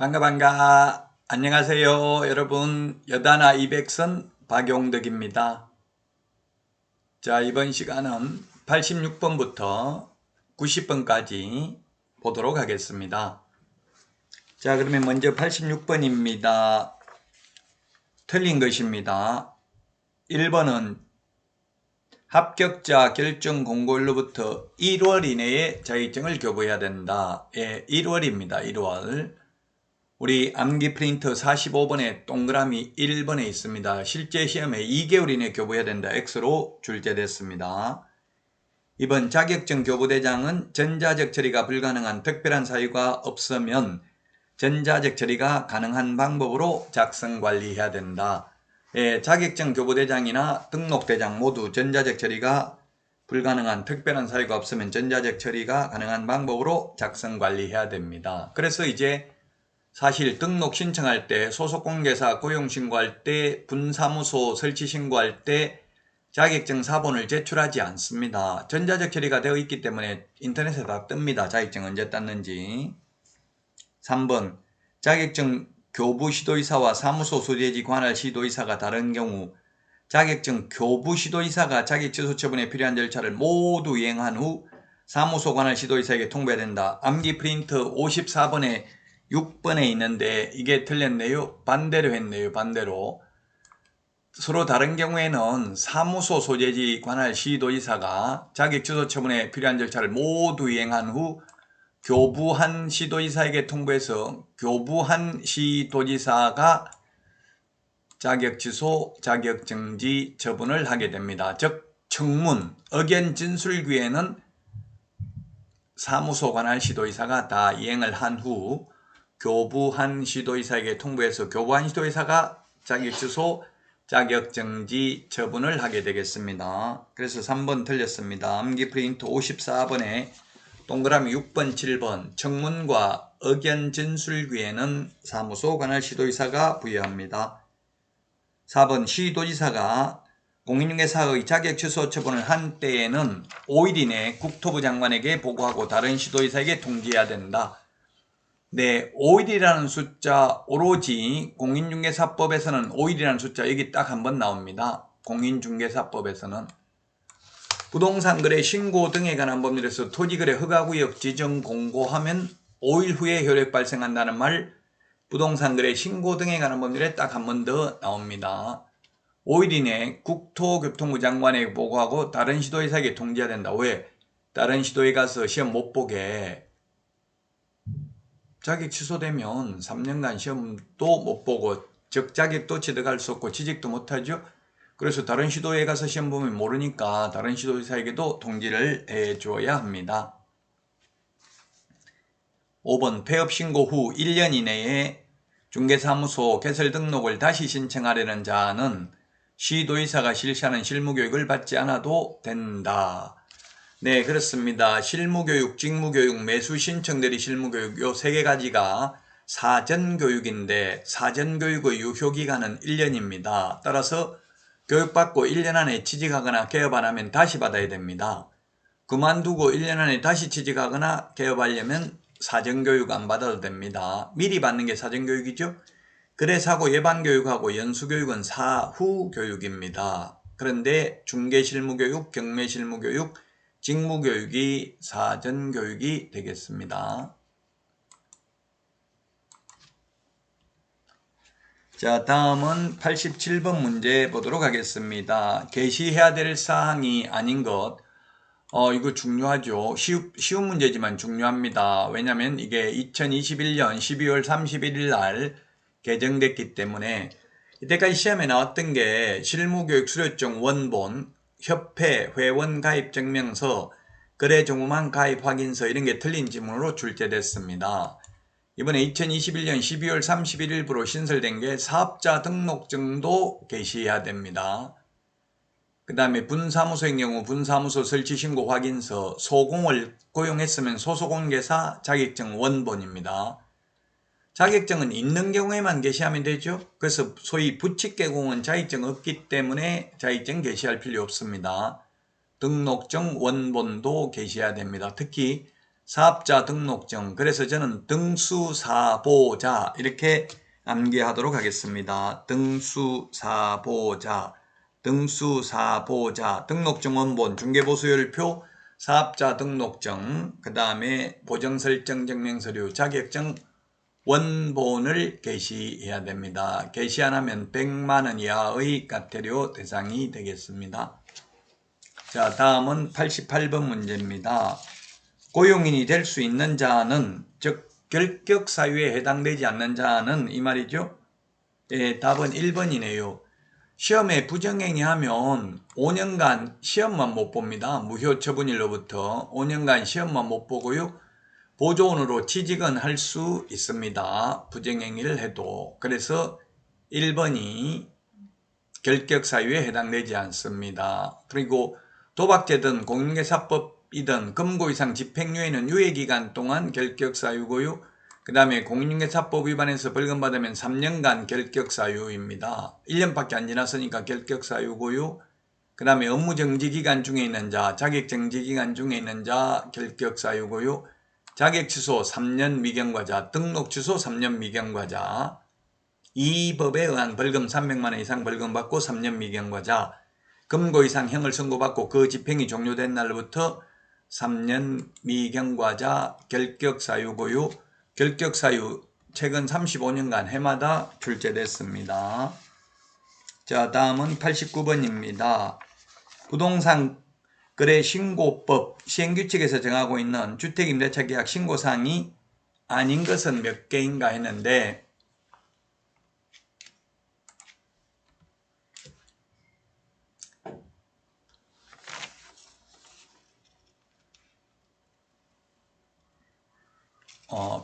반가. 안녕하세요. 여러분. 여다나 200선 박용덕입니다. 자, 이번 시간은 86번부터 90번까지 보도록 하겠습니다. 자, 그러면 먼저 86번입니다. 틀린 것입니다. 1번은 합격자 결정 공고일로부터 1월 이내에 자격증을 교부해야 된다. 예, 1월입니다. 1월. 우리 암기 프린터 45번에 동그라미 1번에 있습니다. 실제 시험에 2개월 이내 교부해야 된다. X로 출제됐습니다. 2번 자격증 교부대장은 전자적 처리가 불가능한 특별한 사유가 없으면 전자적 처리가 가능한 방법으로 작성 관리해야 된다. 예, 자격증 교부대장이나 등록대장 모두 전자적 처리가 불가능한 특별한 사유가 없으면 전자적 처리가 가능한 방법으로 작성 관리해야 됩니다. 그래서 이제 사실 등록 신청할 때, 소속공개사 고용 신고할 때, 분사무소 설치 신고할 때 자격증 사본을 제출하지 않습니다. 전자적 처리가 되어 있기 때문에 인터넷에 다 뜹니다. 자격증 언제 땄는지. 3번 자격증 교부 시도이사와 사무소 소재지 관할 시도이사가 다른 경우 자격증 교부 시도이사가 자격 취소 처분에 필요한 절차를 모두 이행한 후 사무소 관할 시도이사에게 통보해야 된다. 암기 프린트 54번에 6번에 있는데 이게 틀렸네요. 반대로 했네요. 반대로. 서로 다른 경우에는 사무소 소재지 관할 시도이사가 자격 취소 처분에 필요한 절차를 모두 이행한 후 교부한 시도이사에게 통보해서 교부한 시도지사가 자격 취소, 자격 정지 처분을 하게 됩니다. 즉 청문, 의견 진술기에는 사무소 관할 시도이사가 다 이행을 한 후 교부한 시도이사에게 통보해서 교부한 시도이사가 자격 취소, 자격 정지 처분을 하게 되겠습니다. 그래서 3번 틀렸습니다. 암기 프린트 54번에 동그라미 6번, 7번 청문과 의견 진술기에는 사무소 관할 시도이사가 부여합니다. 4번 시도지사가 공인중개사의 자격 취소 처분을 한 때에는 5일 이내 국토부 장관에게 보고하고 다른 시도이사에게 통지해야 된다. 네, 5일이라는 숫자 오로지 공인중개사법에서는 5일이라는 숫자 여기 딱 한 번 나옵니다. 공인중개사법에서는 부동산 거래 신고 등에 관한 법률에서 토지거래 허가구역 지정 공고하면 5일 후에 효력 발생한다는 말 부동산 거래 신고 등에 관한 법률에 딱 한 번 더 나옵니다. 5일 이내 국토교통부 장관에게 보고하고 다른 시도회사에게 통지해야 된다. 왜? 다른 시도에 가서 시험 못 보게 자격 취소되면 3년간 시험도 못 보고 즉 자격도 취득할 수 없고 취직도 못하죠. 그래서 다른 시도에 가서 시험 보면 모르니까 다른 시도회사에게도 통지를 해줘야 합니다. 5번 폐업 신고 후 1년 이내에 중개사무소 개설 등록을 다시 신청하려는 자는 시도의사가 실시하는 실무교육을 받지 않아도 된다. 네, 그렇습니다. 실무교육, 직무교육, 매수 신청대리 실무교육 요 세 가지가 사전교육인데 사전교육의 유효기간은 1년입니다. 따라서 교육받고 1년 안에 취직하거나 개업 안 하면 다시 받아야 됩니다. 그만두고 1년 안에 다시 취직하거나 개업하려면 사전교육 안 받아도 됩니다. 미리 받는 게 사전교육이죠. 거래사고 예방교육하고 연수교육은 사후교육입니다. 그런데 중개실무교육, 경매실무교육, 직무교육이 사전교육이 되겠습니다. 자, 다음은 87번 문제 보도록 하겠습니다. 게시해야 될 사항이 아닌 것. 이거 중요하죠. 쉬운 문제지만 중요합니다. 왜냐하면 이게 2021년 12월 31일 날 개정됐기 때문에 이때까지 시험에 나왔던 게 실무교육 수료증 원본, 협회 회원 가입 증명서, 거래정보망 가입 확인서 이런 게 틀린 지문으로 출제됐습니다. 이번에 2021년 12월 31일부로 신설된 게 사업자 등록증도 게시해야 됩니다. 그 다음에 분사무소인 경우 분사무소 설치신고 확인서, 소공을 고용했으면 소속공개사 자격증 원본입니다. 자격증은 있는 경우에만 게시하면 되죠. 그래서 소위 부칙개공은 자격증 없기 때문에 자격증 게시할 필요 없습니다. 등록증 원본도 게시해야 됩니다. 특히 사업자 등록증. 그래서 저는 등수사보자 이렇게 암기하도록 하겠습니다. 등수사보자, 등수사보자, 등록증 원본, 중개보수열표, 사업자 등록증, 그 다음에 보정설정 증명서류, 자격증 원본을 게시해야 됩니다. 게시 안 하면 100만원 이하의 과태료 대상이 되겠습니다. 자, 다음은 88번 문제입니다. 고용인이 될 수 있는 자는, 즉 결격 사유에 해당되지 않는 자는 이 말이죠. 예, 답은 1번이네요. 시험에 부정행위 하면 5년간 시험만 못 봅니다. 무효 처분일로부터 5년간 시험만 못 보고요. 보조원으로 취직은 할 수 있습니다. 부정행위를 해도. 그래서 1번이 결격 사유에 해당되지 않습니다. 그리고 도박죄든 공인중개사법이든 금고 이상 집행유예는 유예기간 동안 결격 사유고요. 그 다음에 공인중개사법 위반해서 벌금 받으면 3년간 결격 사유입니다. 1년밖에 안 지났으니까 결격 사유고요. 그 다음에 업무정지기간 중에 있는 자, 자격정지기간 중에 있는 자 결격 사유고요. 자격 취소 3년 미경과자, 등록 취소 3년 미경과자, 이 법에 의한 벌금 300만원 이상 벌금 받고 3년 미경과자, 금고 이상 형을 선고받고 그 집행이 종료된 날부터 3년 미경과자 결격 사유고요. 결격 사유 최근 35년간 해마다 출제됐습니다. 자, 다음은 89번입니다. 부동산 거래 신고법 시행규칙에서 정하고 있는 주택임대차 계약 신고사항이 아닌 것은 몇 개인가 했는데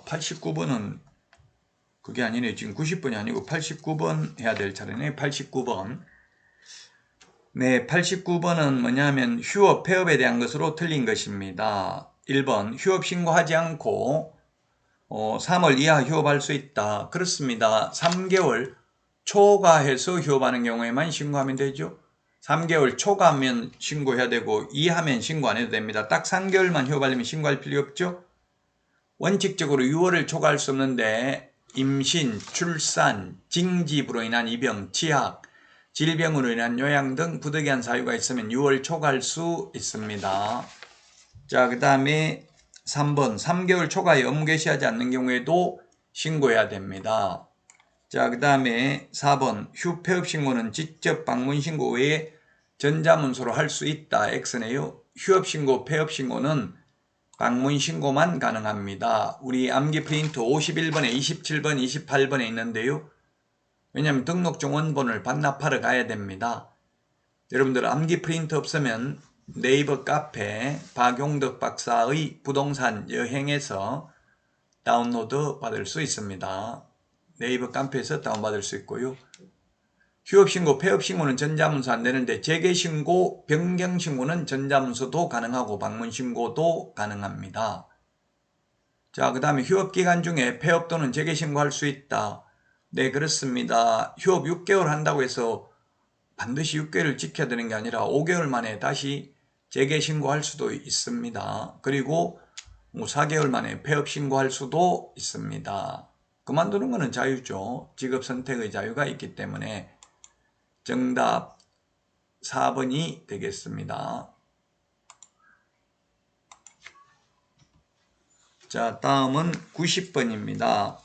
89번은 그게 아니네요. 지금 90번이 아니고 89번 해야 될 차례네. 89번. 네, 89번은 뭐냐면 휴업, 폐업에 대한 것으로 틀린 것입니다. 1번, 휴업 신고하지 않고 3월 이하 휴업할 수 있다. 그렇습니다. 3개월 초과해서 휴업하는 경우에만 신고하면 되죠. 3개월 초과하면 신고해야 되고 이하면 신고 안 해도 됩니다. 딱 3개월만 휴업하려면 신고할 필요 없죠. 원칙적으로 6월을 초과할 수 없는데 임신, 출산, 징집으로 인한 입영, 취학, 질병으로 인한 요양 등 부득이한 사유가 있으면 6월 초과할 수 있습니다. 자, 그 다음에 3번 3개월 초과에 업무 개시하지 않는 경우에도 신고해야 됩니다. 자, 그 다음에 4번 휴폐업 신고는 직접 방문 신고 외에 전자문서로 할 수 있다. X네요. 휴업 신고, 폐업 신고는 방문 신고만 가능합니다. 우리 암기 프린트 51번에 27번, 28번에 있는데요. 왜냐하면 등록증 원본을 반납하러 가야 됩니다. 여러분들 암기 프린트 없으면 네이버 카페 박용덕 박사의 부동산 여행에서 다운로드 받을 수 있습니다. 네이버 카페에서 다운받을 수 있고요. 휴업신고, 폐업신고는 전자문서 안 되는데 재개신고, 변경신고는 전자문서도 가능하고 방문신고도 가능합니다. 자, 그 다음에 휴업기간 중에 폐업 또는 재개신고할 수 있다. 네, 그렇습니다. 휴업 6개월 한다고 해서 반드시 6개월을 지켜야 되는 게 아니라 5개월 만에 다시 재개신고할 수도 있습니다. 그리고 4개월 만에 폐업신고할 수도 있습니다. 그만두는 것은 자유죠. 직업 선택의 자유가 있기 때문에 정답 4번이 되겠습니다. 자, 다음은 90번입니다.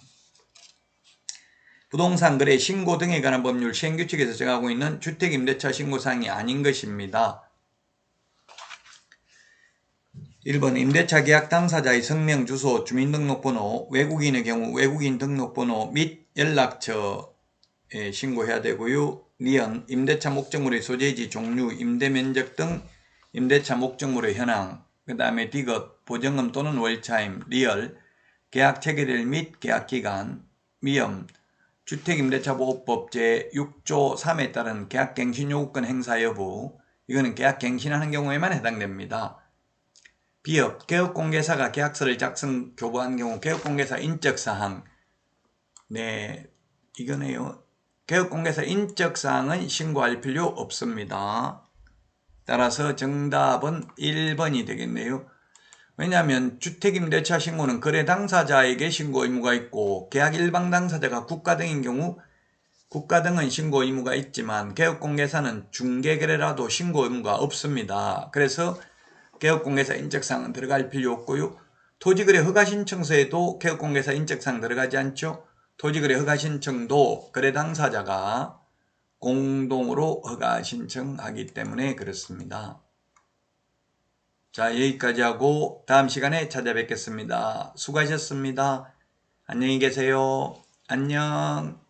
부동산 거래 신고 등에 관한 법률 시행규칙에서 정하고 있는 주택임대차 신고사항이 아닌 것입니다. 1번 임대차 계약 당사자의 성명, 주소, 주민등록번호, 외국인의 경우 외국인 등록번호 및 연락처에 신고해야 되고요. 니은 임대차 목적물의 소재지, 종류, 임대 면적 등 임대차 목적물의 현황, 그 다음에 디귿, 보증금 또는 월차임, 리얼, 계약 체결일 및 계약기간, 미음, 주택임대차보호법 제6조 3에 따른 계약갱신요구권 행사 여부, 이거는 계약갱신하는 경우에만 해당됩니다. 비업, 개업공개사가 계약서를 작성, 교부한 경우 개업공개사 인적사항, 네, 이거네요. 개업공개사 인적사항은 신고할 필요 없습니다. 따라서 정답은 1번이 되겠네요. 왜냐하면 주택임대차 신고는 거래 당사자에게 신고 의무가 있고 계약 일방 당사자가 국가 등인 경우 국가 등은 신고 의무가 있지만 개업공개사는 중개거래라도 신고 의무가 없습니다. 그래서 개업공개사 인적사항은 들어갈 필요 없고요. 토지거래 허가신청서에도 개업공개사 인적사항 들어가지 않죠. 토지거래 허가신청도 거래 당사자가 공동으로 허가신청하기 때문에 그렇습니다. 자, 여기까지 하고 다음 시간에 찾아뵙겠습니다. 수고하셨습니다. 안녕히 계세요. 안녕.